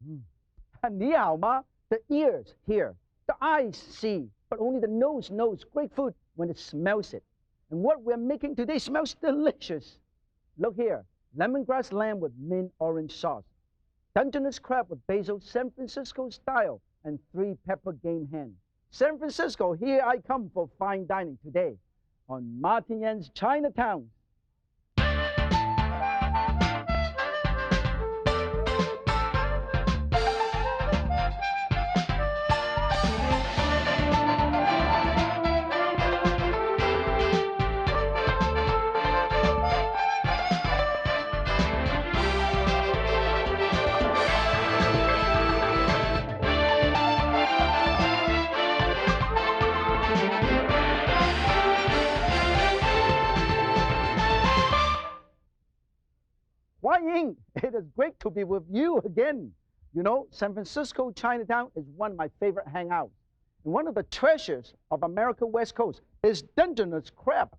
Mm. 你好吗? The ears hear, the eyes see, but only the nose knows great food when it smells it. And what we're making today smells delicious. Look here, lemongrass lamb with mint orange sauce, Dungeness crab with basil San Francisco style, and 3 pepper game hen. San Francisco, here I come for fine dining today on Martin Yan's Chinatown. It is great to be with you again. You know, San Francisco Chinatown is one of my favorite hangouts. And one of the treasures of America West Coast is Dungeness crab.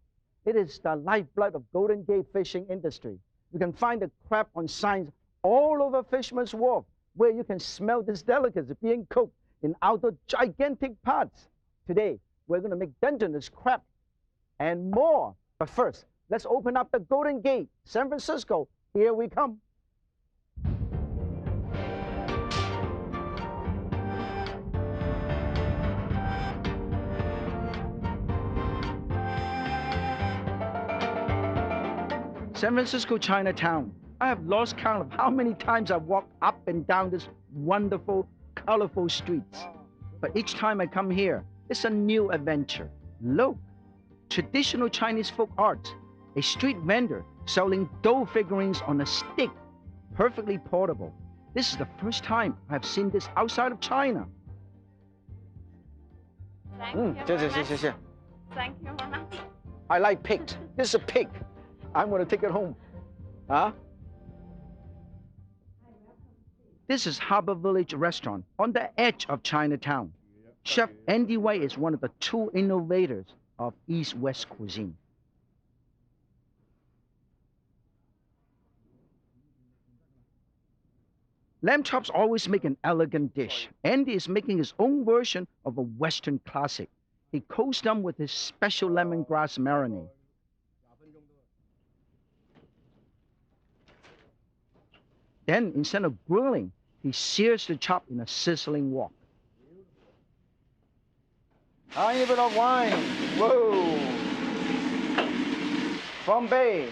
It is the lifeblood of Golden Gate fishing industry. You can find the crab on signs all over Fishermans Wharf, where you can smell this delicacy being cooked in outdoor gigantic pots. Today, we're going to make Dungeness crab and more. But first, let's open up the Golden Gate, San Francisco. Here we come. San Francisco Chinatown. I have lost count of how many times I've walked up and down this wonderful, colorful streets. But each time I come here, it's a new adventure. Look, traditional Chinese folk art, a street vendor selling dough figurines on a stick, perfectly portable. This is the first time I've seen this outside of China. Thank you very much. Thank you very much. I like pigs. This is a pig. I'm going to take it home. Huh? This is Harbor Village Restaurant on the edge of Chinatown. Chef Andy Wei is one of the 2 innovators of East-West cuisine. Lamb chops always make an elegant dish. Andy is making his own version of a Western classic. He coats them with his special lemongrass marinade. Then, instead of grilling, he sears the chop in a sizzling wok. Tiny bit of wine. Whoa. Bombay.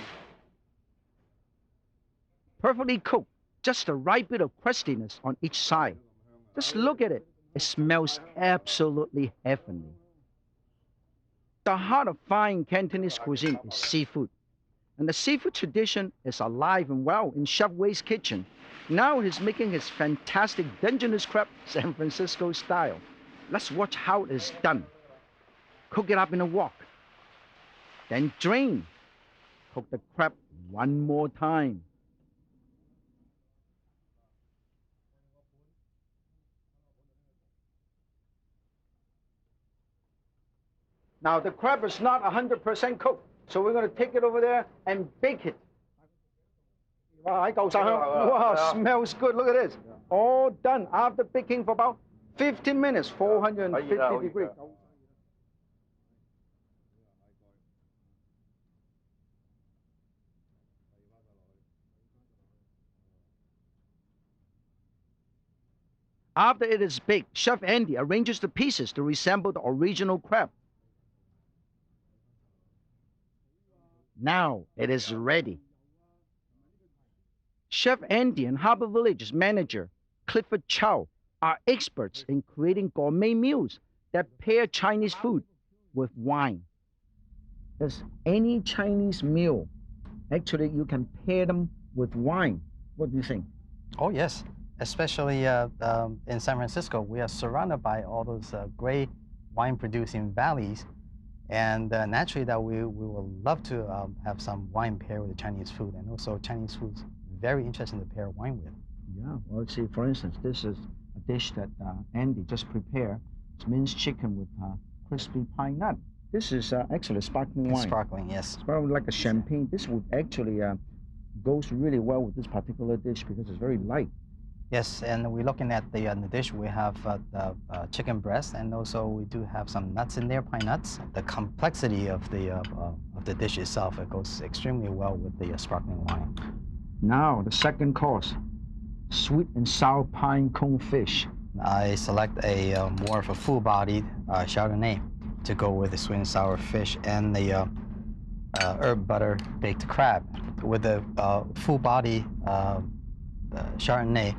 Perfectly cooked. Just the right bit of crustiness on each side. Just look at it. It smells absolutely heavenly. The heart of fine Cantonese cuisine is seafood. And the seafood tradition is alive and well in Chef Wei's kitchen. Now he's making his fantastic Dungeness crab San Francisco style. Let's watch how it is done. Cook it up in a wok. Then drain. Cook the crab one more time. Now the crab is not 100% cooked, so we're going to take it over there and bake it. Wow, smells good. Look at this. All done after baking for about 15 minutes, 450 degrees. After it is baked, Chef Andy arranges the pieces to resemble the original crab. Now it is ready. Chef Andy and Harbor Village's manager, Clifford Chow, are experts in creating gourmet meals that pair Chinese food with wine. As any Chinese meal, actually you can pair them with wine. What do you think? Oh, yes. Especially in San Francisco, we are surrounded by all those great wine-producing valleys. And naturally that we will love to have some wine paired with the Chinese food. And also Chinese food's very interesting to pair wine with. Yeah, well, let's see, for instance, this is a dish that Andy just prepared. It's minced chicken with crispy pine nut. This is actually sparkling wine. Sparkling, yes. It's probably like a champagne. This would actually goes really well with this particular dish because it's very light. Yes, and we're looking at the dish. We have chicken breast, and also we do have some nuts in there, pine nuts. The complexity of the dish itself, it goes extremely well with the sparkling wine. Now, the second course, sweet and sour pine cone fish. I select a more of a full-bodied Chardonnay to go with the sweet and sour fish, and the herb butter baked crab. With the full body Chardonnay,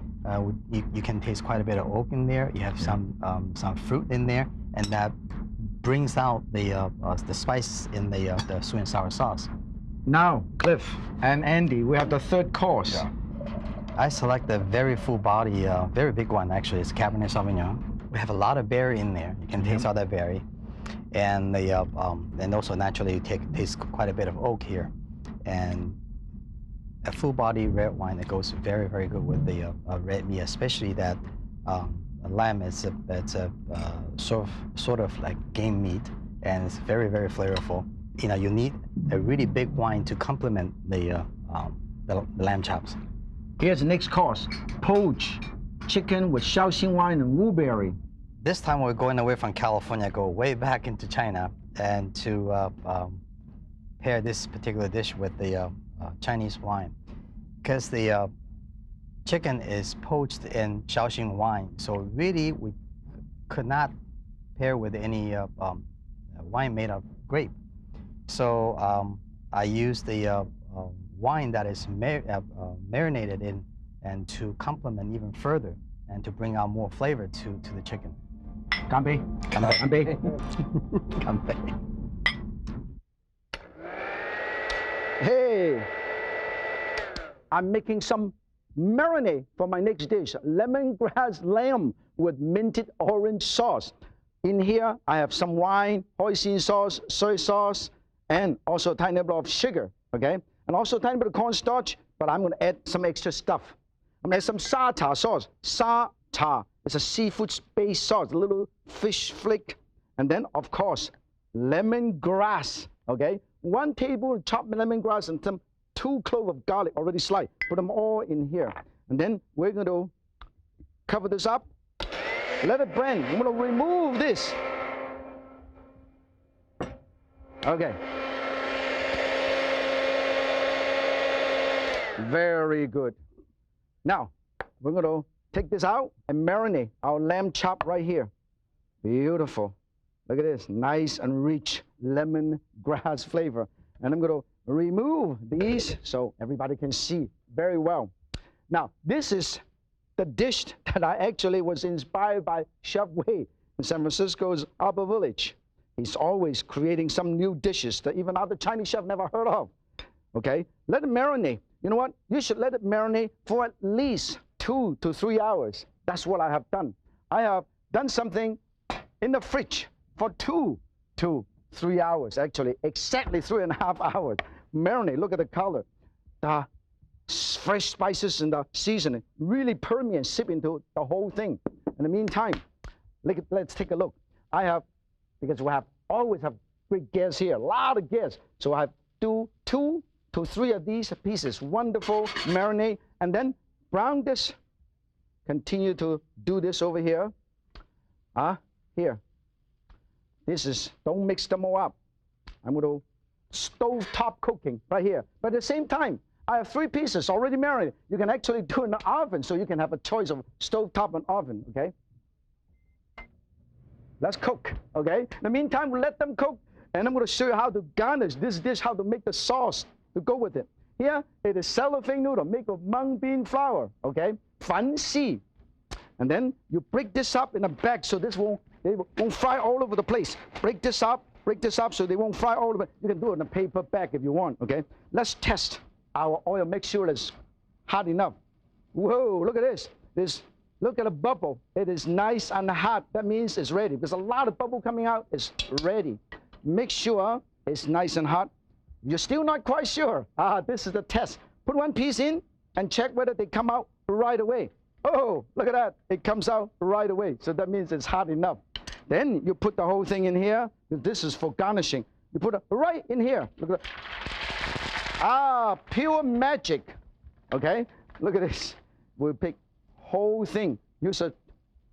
you can taste quite a bit of oak in there. You have some fruit in there, and that brings out the spice in the sweet and sour sauce. Now, Cliff and Andy, we have the third course. Yeah. I select a very full body, very big one actually. It's Cabernet Sauvignon. We have a lot of berry in there. You can taste all that berry, and and also naturally you taste quite a bit of oak here, and a full body red wine that goes very, very good with the red meat, especially that lamb. It's a sort of like game meat, and it's very, very flavorful. You know, you need a really big wine to complement the lamb chops. Here's the next course, poached chicken with Shaoxing wine and wolberry. This time we're going away from California, go way back into China, and to pair this particular dish with the Chinese wine, because the chicken is poached in Shaoxing wine, so really we could not pair with any wine made of grape. So I use the wine that is marinated in, and to complement even further, and to bring out more flavor to the chicken. Ganbei. Ganbei. Ganbei. Hey, I'm making some marinade for my next dish, lemongrass lamb with minted orange sauce. In here, I have some wine, hoisin sauce, soy sauce, and also a tiny bit of sugar, okay? And also a tiny bit of cornstarch, but I'm gonna add some extra stuff. I'm gonna add some sa cha sauce. Sa cha, it's a seafood-based sauce, a little fish flick. And then, of course, lemongrass, okay? 1 table chopped lemongrass and some 2 cloves of garlic already sliced. Put them all in here. And then we're going to cover this up. Let it blend. I'm going to remove this. Okay. Very good. Now, we're going to take this out and marinate our lamb chop right here. Beautiful. Look at this, nice and rich lemongrass flavor. And I'm going to remove these so everybody can see very well. Now, this is the dish that I actually was inspired by Chef Wei in San Francisco's Arbor Village. He's always creating some new dishes that even other Chinese chefs never heard of. Okay, let it marinate. You know what? You should let it marinate for at least 2 to 3 hours. That's what I have done. I have done something in the fridge for 2 to 3 hours, actually, exactly 3.5 hours. Marinate, look at the color. The fresh spices and the seasoning really permeate and sip into the whole thing. In the meantime, let's take a look. I have, because we always have great guests here, a lot of guests. So I have 2 to 3 of these pieces, wonderful marinade, and then brown this. Continue to do this over here. Here. This is, don't mix them all up. I'm going to stove-top cooking right here. But at the same time, I have 3 pieces already marinated. You can actually do it in the oven, so you can have a choice of stove-top and oven, okay? Let's cook, okay? In the meantime, we'll let them cook, and I'm going to show you how to garnish this dish, how to make the sauce to go with it. Here, it is cellophane noodle made of mung bean flour, okay? Fan xi. And then you break this up in a bag so they won't fry all over the place. Break this up so they won't fry all over. You can do it in a paper bag if you want, okay? Let's test our oil, make sure it's hot enough. Whoa, look at this. Look at the bubble. It is nice and hot. That means it's ready. There's a lot of bubble coming out. It's ready. Make sure it's nice and hot. You're still not quite sure. This is the test. Put 1 piece in and check whether they come out right away. Oh, look at that. It comes out right away. So that means it's hot enough. Then you put the whole thing in here. This is for garnishing. You put it right in here. Look at that. Pure magic. Okay? Look at this. We'll pick whole thing. Use a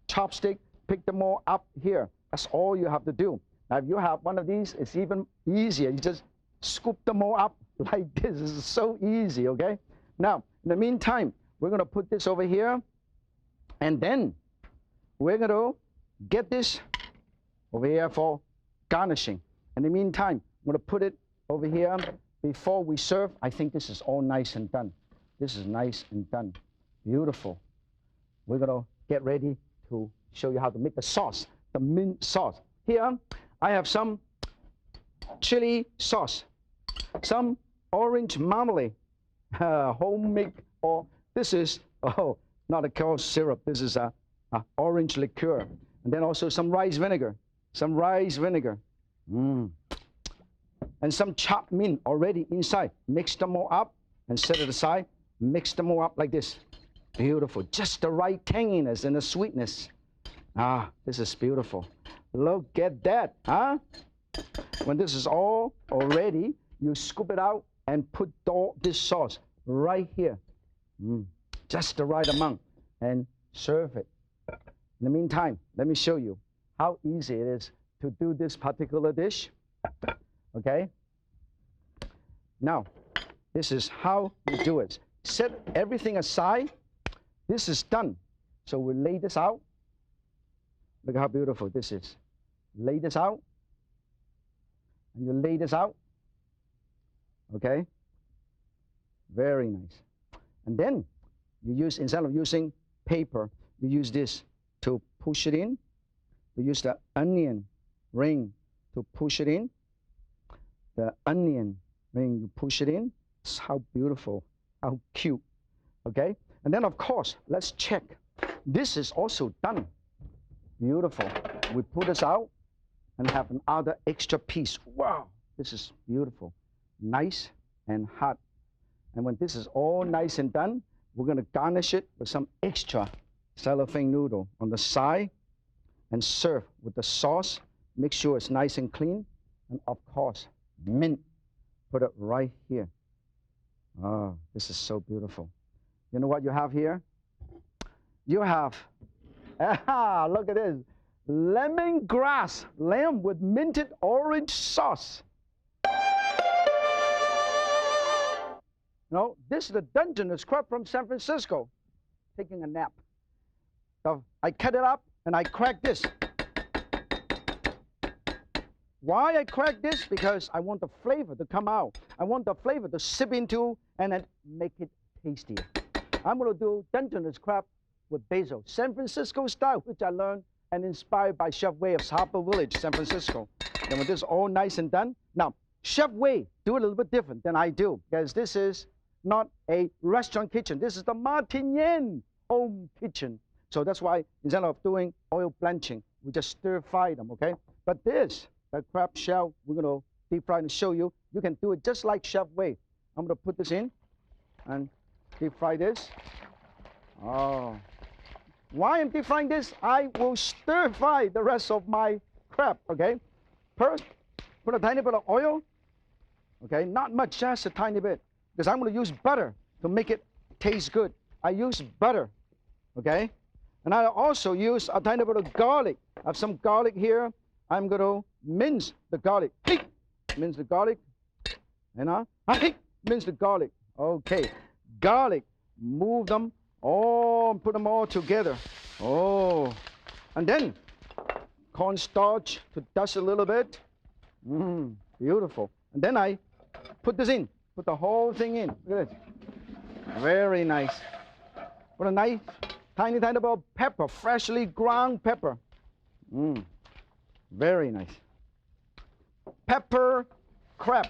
chopstick, pick them all up here. That's all you have to do. Now, if you have one of these, it's even easier. You just scoop them all up like this. This is so easy, okay? Now, in the meantime, we're going to put this over here, and then we're going to get this over here for garnishing. In the meantime, I'm going to put it over here before we serve. I think this is all nice and done. This is nice and done. Beautiful. We're going to get ready to show you how to make the sauce, the mint sauce. Here, I have some chili sauce, some orange marmalade, homemade, or this is, oh, not a cold syrup. This is a orange liqueur. And then also some rice vinegar, and some chopped mint already inside. Mix them all up and set it aside. Mix them all up like this. Beautiful. Just the right tanginess and the sweetness. Ah, this is beautiful. Look at that, huh? When this is all ready, you scoop it out and put all this sauce right here. Just the right amount, and serve it. In the meantime, let me show you how easy it is to do this particular dish. Okay? Now, this is how you do it. Set everything aside. This is done. So we lay this out. Look how beautiful this is. Lay this out. And you lay this out. Okay? Very nice. And then you use, instead of using paper, you use this to push it in. You use the onion ring to push it in. The onion ring, you push it in. It's how beautiful, how cute. Okay? And then, of course, let's check. This is also done. Beautiful. We pull this out and have another extra piece. Wow, this is beautiful. Nice and hot. And when this is all nice and done, we're going to garnish it with some extra cellophane noodle on the side and serve with the sauce. Make sure it's nice and clean. And of course, mint. Put it right here. Oh, this is so beautiful. You know what you have here? You have, look at this, lemongrass lamb with minted orange sauce. No, this is the Dungeness crab from San Francisco, taking a nap. So I cut it up and I crack this. Why I crack this? Because I want the flavor to come out. I want the flavor to sip into and then make it tastier. I'm going to do Dungeness crab with basil, San Francisco style, which I learned and inspired by Chef Wei of Harbor Village, San Francisco. And when this is all nice and done, now Chef Wei do it a little bit different than I do, because this is not a restaurant kitchen. This is the Martin Yen home kitchen. So that's why instead of doing oil blanching, we just stir fry them, okay? But this, the crab shell, we're going to deep fry and show you. You can do it just like Chef Wei. I'm going to put this in and deep fry this. Oh. Why I'm deep frying this? I will stir fry the rest of my crab, okay? First, put a tiny bit of oil, okay? Not much, just a tiny bit, because I'm going to use butter to make it taste good. I use butter, okay? And I also use a tiny bit of garlic. I have some garlic here. I'm going to mince the garlic. Hey! Mince the garlic. And mince the garlic. Okay. Garlic. Move them all, put them all together. Oh. And then cornstarch to dust a little bit. Beautiful. And then I put this in. Put the whole thing in. Look at this. Very nice. Put a nice, tiny bit of pepper, freshly ground pepper. Very nice. Pepper crab.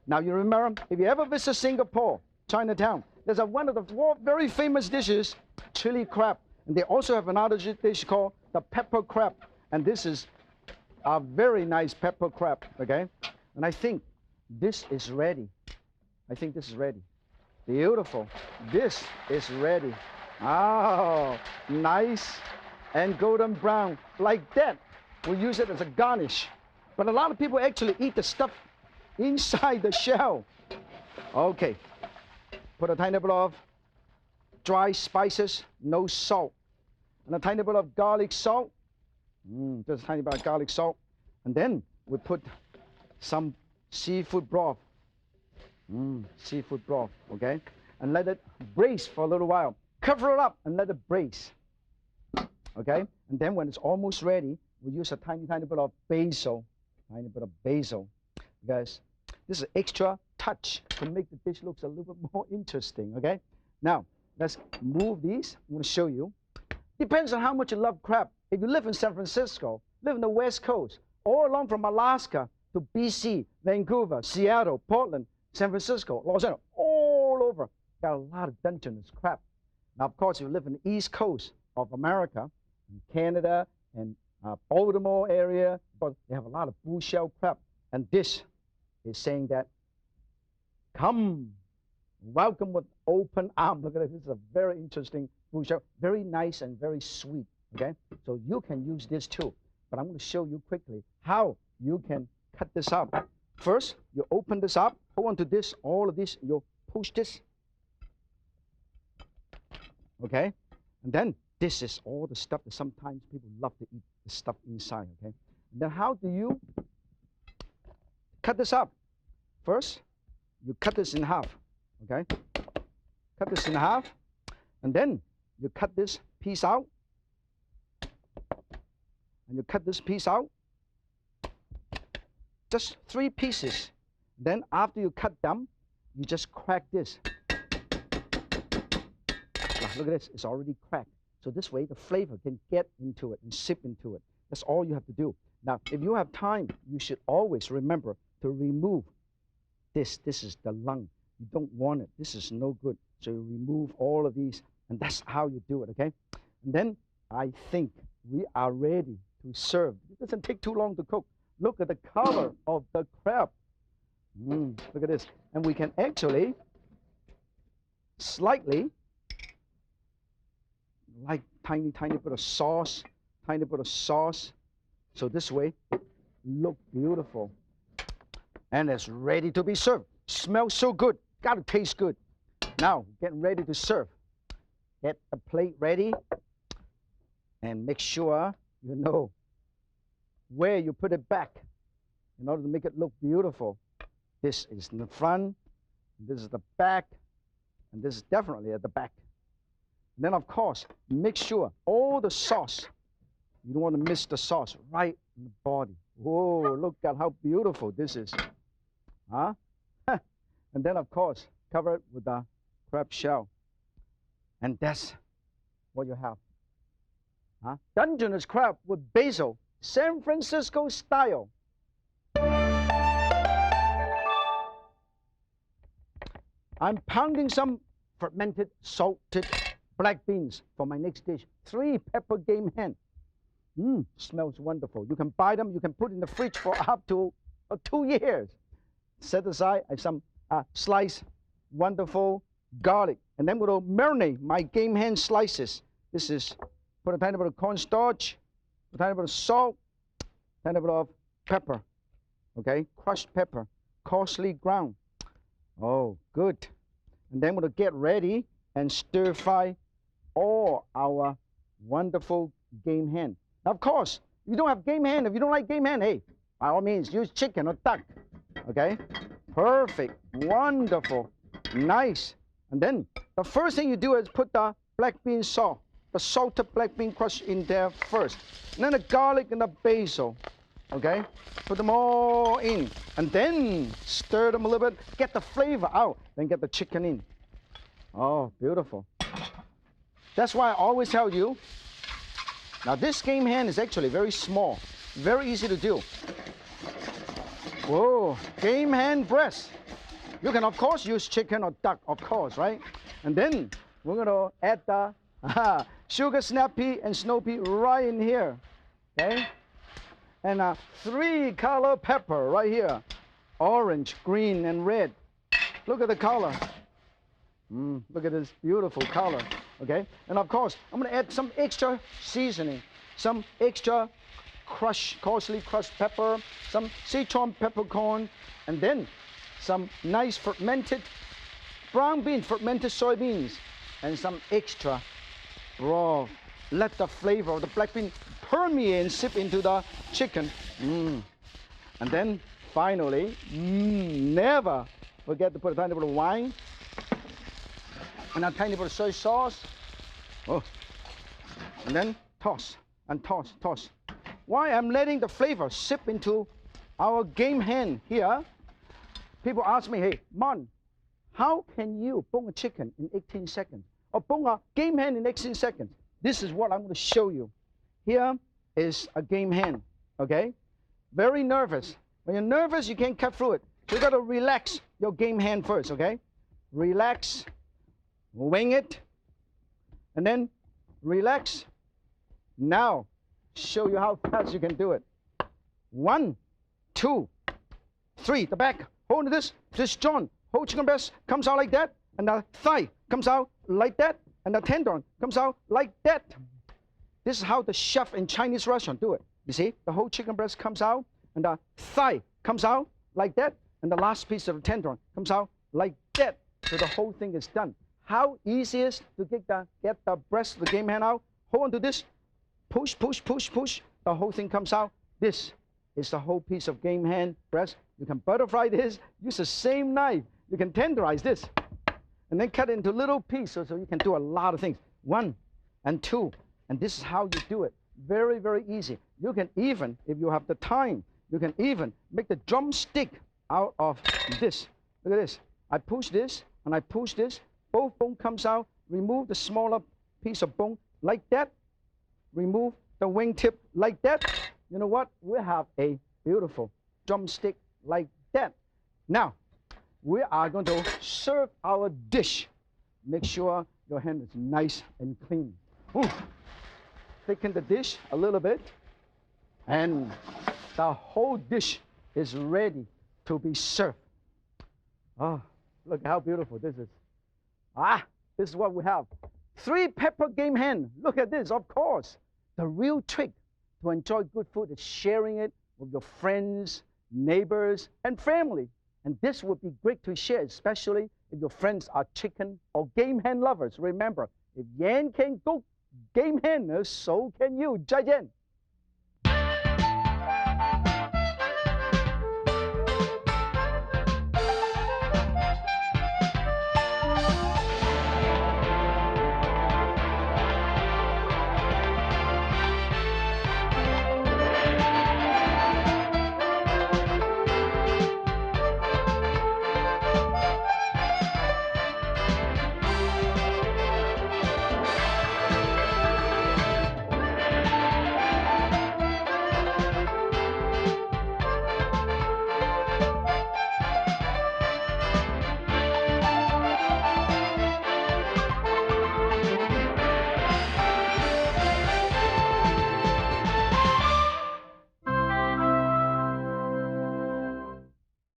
Now you remember, if you ever visit Singapore, Chinatown, there's one of the very famous dishes, chili crab. And they also have another dish called the pepper crab. And this is a very nice pepper crab, okay? And I think this is ready. I think this is ready. Beautiful. This is ready. Oh, nice and golden brown. Like that. We use it as a garnish. But a lot of people actually eat the stuff inside the shell. Okay. Put a tiny bit of dry spices, no salt. And a tiny bit of garlic salt. Just a tiny bit of garlic salt. And then we put some seafood broth. Seafood broth, okay? And let it braise for a little while. Cover it up and let it braise, okay? And then when it's almost ready, we use a tiny bit of basil. Guys, this is extra touch to make the dish look a little bit more interesting, okay? Now, let's move these. I'm going to show you. Depends on how much you love crab. If you live in San Francisco, live in the West Coast, all along from Alaska to BC, Vancouver, Seattle, Portland, San Francisco, Los Angeles, all over, got a lot of Dungeness crab. Now, of course, if you live in the East Coast of America, in Canada, and Baltimore area, but they have a lot of bullshell crab. And this is saying that, come, welcome with open arms. Look at this. This is a very interesting bullshell, very nice and very sweet, okay? So you can use this too. But I'm going to show you quickly how you can cut this up. First, you open this up, hold on to this, all of this, you push this, okay? And then this is all the stuff that sometimes people love to eat, the stuff inside, okay? And then how do you cut this up? First, you cut this in half, okay? Cut this in half, and then you cut this piece out, and you cut this piece out, just 3 pieces. Then after you cut them, you just crack this. Look at this, it's already cracked. So this way the flavor can get into it and sip into it. That's all you have to do. Now, if you have time, you should always remember to remove this. This is the lung. You don't want it. This is no good. So you remove all of these, and that's how you do it, okay? And then I think we are ready to serve. It doesn't take too long to cook. Look at the color of the crab. Look at this. And we can actually slightly, like tiny bit of sauce, So this way, it looks beautiful. And it's ready to be served. Smells so good. Got to taste good. Now, getting ready to serve. Get the plate ready. And make sure you know where you put it back in order to make it look beautiful. This is in the front, this is the back, and this is definitely at the back. And then, of course, make sure all the sauce, you don't want to miss the sauce right in the body. Whoa, look at how beautiful this is. Huh? And then, of course, cover it with the crab shell. And that's what you have. Huh? Dungeness crab with basil, San Francisco style. I'm pounding some fermented, salted black beans for my next dish. 3 pepper game hen. Smells wonderful. You can buy them. You can put in the fridge for up to 2 years. Set aside some sliced, wonderful garlic. And then we'll marinate my game hen slices. This is, put a tiny bit of cornstarch, a tiny bit of salt, a tiny bit of pepper. Okay, crushed pepper, coarsely ground. Oh, good. And then we'll get ready and stir fry all our wonderful game hen. Now, of course, if you don't have game hen, if you don't like game hen, hey, by all means, use chicken or duck. Okay? Perfect. Wonderful. Nice. And then the first thing you do is put the black bean salt, the salted black bean crush in there first. And then the garlic and the basil. Okay? Put them all in. And then stir them a little bit. Get the flavor out. Then get the chicken in. Oh, beautiful. That's why I always tell you, now this game hen is actually very small. Very easy to do. Whoa, game hen breast. You can, of course, use chicken or duck, of course, right? And then we're going to add the sugar snap pea and snow pea right in here, okay? And 3-color pepper right here. Orange, green, and red. Look at the color. Look at this beautiful color, okay? And of course, I'm going to add some extra seasoning, some extra coarsely crushed pepper, some Sichuan peppercorn, and then some nice fermented brown bean, fermented soybeans. and some extra broth. Let the flavor of the black bean permeate and sip into the chicken. And then finally, never forget to put a tiny bit of wine and a tiny bit of soy sauce. Oh, and then toss and toss, toss. Why I'm letting the flavor sip into our game hen here. People ask me, hey, Mon, how can you bone a chicken in 18 seconds or bone a game hen in 18 seconds? This is what I'm going to show you. Here is a game hen, okay? Very nervous. When you're nervous, you can't cut through it. So you got to relax your game hen first, okay? Relax, wing it, and then relax. Now, show you how fast you can do it. 1, 2, 3. The back. Hold this. This John. Whole chicken breast comes out like that, and the thigh comes out like that, and the tendon comes out like that. This is how the chef in Chinese restaurant do it. You see, the whole chicken breast comes out, and the thigh comes out like that, and the last piece of the tendon comes out like that. So the whole thing is done. How easy is to get the breast of the game hen out? Hold on to this. Push, push, push, push. The whole thing comes out. This is the whole piece of game hen breast. You can butterfly this. Use the same knife. You can tenderize this. And then cut it into little pieces so you can do a lot of things. 1 and 2. And this is how you do it. Very, very easy. You can even, if you have the time, you can even make the drumstick out of this. Look at this. I push this and I push this. Both bone comes out. Remove the smaller piece of bone like that. Remove the wingtip like that. You know what? We have a beautiful drumstick like that. Now, we are going to serve our dish. Make sure your hand is nice and clean. Ooh. Thicken the dish a little bit, and the whole dish is ready to be served. Oh, look how beautiful this is. This is what we have. 3 pepper game hen. Look at this, of course. The real trick to enjoy good food is sharing it with your friends, neighbors, and family. And this would be great to share, especially if your friends are chicken or game hen lovers. Remember, if Yan can cook game hen, so can you. 再见。